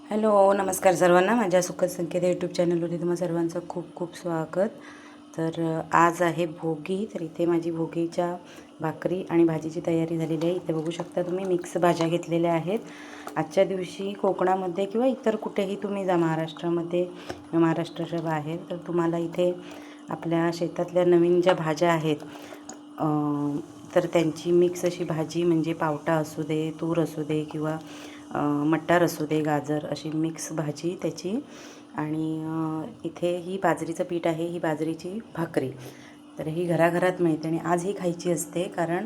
Hello, नमस्कार सर्वांना. माझ्या सुखद संकेत यूट्यूब चॅनलवरती तुम्हा सर्वांचं खूप खूप स्वागत. तर आज आहे भोगी. तर इथे माझी भोगीच्या भाकरी आणि भाजीची तयारी झालेली आहे. इथे बघू शकता तुम्ही मिक्स भाज्या घेतलेल्या आहेत. आजच्या दिवशी कोकणामध्ये किंवा इतर कुठेही तुम्ही जा महाराष्ट्रामध्ये किंवा महाराष्ट्राच्या बाहेर, तर तुम्हाला इथे आपल्या शेतातल्या नवीन ज्या भाज्या आहेत तर त्यांची मिक्स अशी भाजी, म्हणजे पावटा असू दे, तूर असू दे किंवा मटार असू दे, गाजर, अशी मिक्स भाजी त्याची. आणि इथे ही बाजरीचं पीठ आहे, ही बाजरीची भाकरी. तर ही घराघरात मिळते आणि आज ही खायची असते, कारण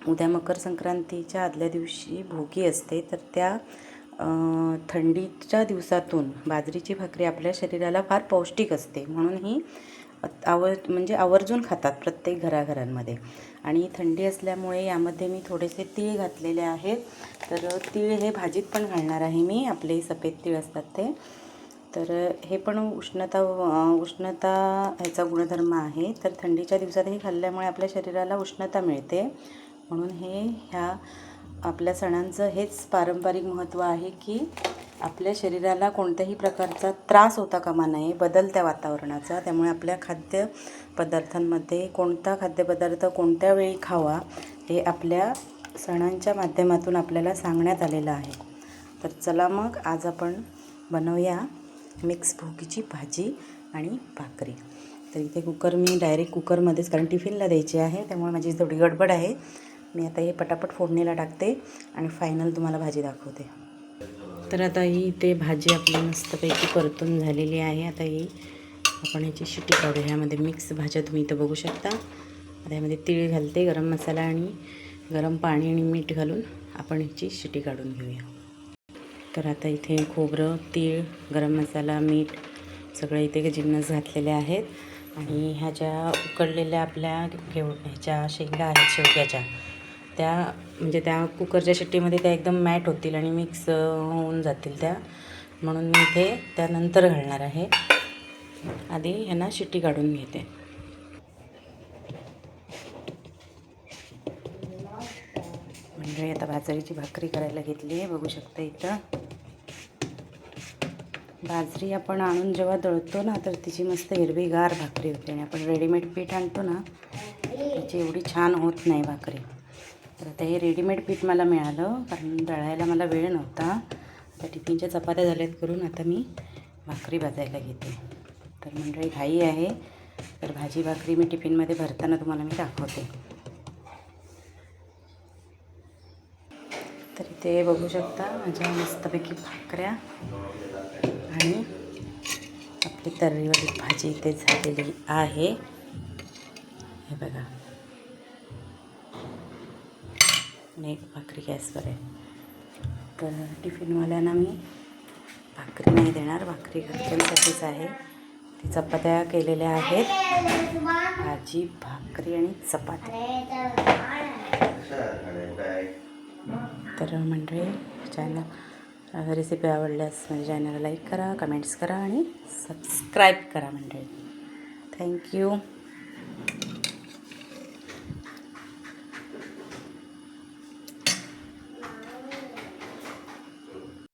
उद्या मकर संक्रांतीच्या आदल्या दिवशी भोगी असते. तर त्या थंडीच्या दिवसातून बाजरीची भाकरी आपल्या शरीराला फार पौष्टिक असते, म्हणून ही म्हणजे आवर्जून खातात प्रत्येक घराघरांमध्ये. आणि थंडी असल्यामुळे यामध्ये मी थोडेसे तीळ घातलेले आहेत. तर तीळ हे भाजीत पण घालणार आहे मी, आपले सफेद तीळ असतात ते. तर हे पण उष्णता ह्याचा गुणधर्म आहे. तर थंडीच्या दिवसात हे खाल्ल्यामुळे आपल्या शरीराला उष्णता मिळते, म्हणून ह्या आपल्या सणांचं हेच पारंपरिक महत्त्व आहे की आपल्या शरीराला कोणत्याही प्रकारचा त्रास होता कामा नये बदलत्या वातावरणाचा. त्यामुळे आपल्या खाद्यपदार्थांमध्ये कोणता खाद्यपदार्थ कोणत्या वेळी खावा हे आपल्या सणांच्या माध्यमातून आपल्याला सांगण्यात आलेलं आहे. तर चला मग आज आपण बनवूया मिक्स भोगीची भाजी आणि भाकरी. तर इथे मी डायरेक्ट कुकरमध्येच, कारण टिफिनला द्यायची आहे, त्यामुळे माझी थोडी गडबड आहे. मी आता हे पटापट फोडणीला टाकते आणि फायनल तुम्हाला भाजी दाखवते. तर आता ही इथे भाजी आपली मस्तपैकी परतून झालेली आहे. आता ही आपण ह्याची शिटी काढू. ह्यामध्ये मिक्स भाज्या तुम्ही इथं बघू शकता. आता ह्यामध्ये तीळ घालते, गरम मसाला आणि गरम पाणी आणि मीठ घालून आपण ह्याची शिटी काढून घेऊया. तर आता इथे खोबरं, तीळ, गरम मसाला, मीठ सगळं इथे जिन्नस घातलेले आहेत. आणि ह्या ज्या उकडलेल्या आपल्या ह्याच्या शेंगा आहेत शेवग्याच्या, त्या म्हणजे त्या कुकरच्या शिट्टीमध्ये त्या एकदम मॅट होतील आणि मिक्स होऊन जातील त्या, म्हणून मी इथे त्यानंतर घालणार आहे. आधी ह्यांना शिट्टी काढून घेते. म्हणजे आता बाजरीची भाकरी करायला घेतली आहे, बघू शकता इथं. बाजरी आपण आणून जेव्हा दळतो ना, तर तिची मस्त हिरवीगार भाकरी होते. आणि आपण रेडीमेड पीठ आणतो ना, त्याची एवढी छान होत नाही भाकरी. तर आता हे रेडीमेड पीठ मला मिळालं, कारण दळायला मला वेळ नव्हता. आता टिफिनच्या चपात्या झाल्यात करून, आता मी भाकरी भाजायला घेते. तर मंडळी घाई आहे, तर भाजी भाकरी मी टिफिनमध्ये भरताना तुम्हाला मी दाखवते. तर इथे बघू शकता माझ्या मस्तपैकी भाकऱ्या आणि आपली तर्रीवाली भाजी इथे झालेली आहे. हे बघा, आणि एक भाकरी गॅसवर आहे. तर टिफिनवाल्यांना मी भाकरी नाही देणार, भाकरी घरच्यांसाठीच आहे. ती चपात्या केलेल्या आहेत, भाजी, भाकरी आणि चपाती. तर मंडळी, रेसिपी आवडल्यास माझ्या चॅनलला लाईक करा, कमेंट्स करा आणि सबस्क्राईब करा मंडळी. थँक्यू.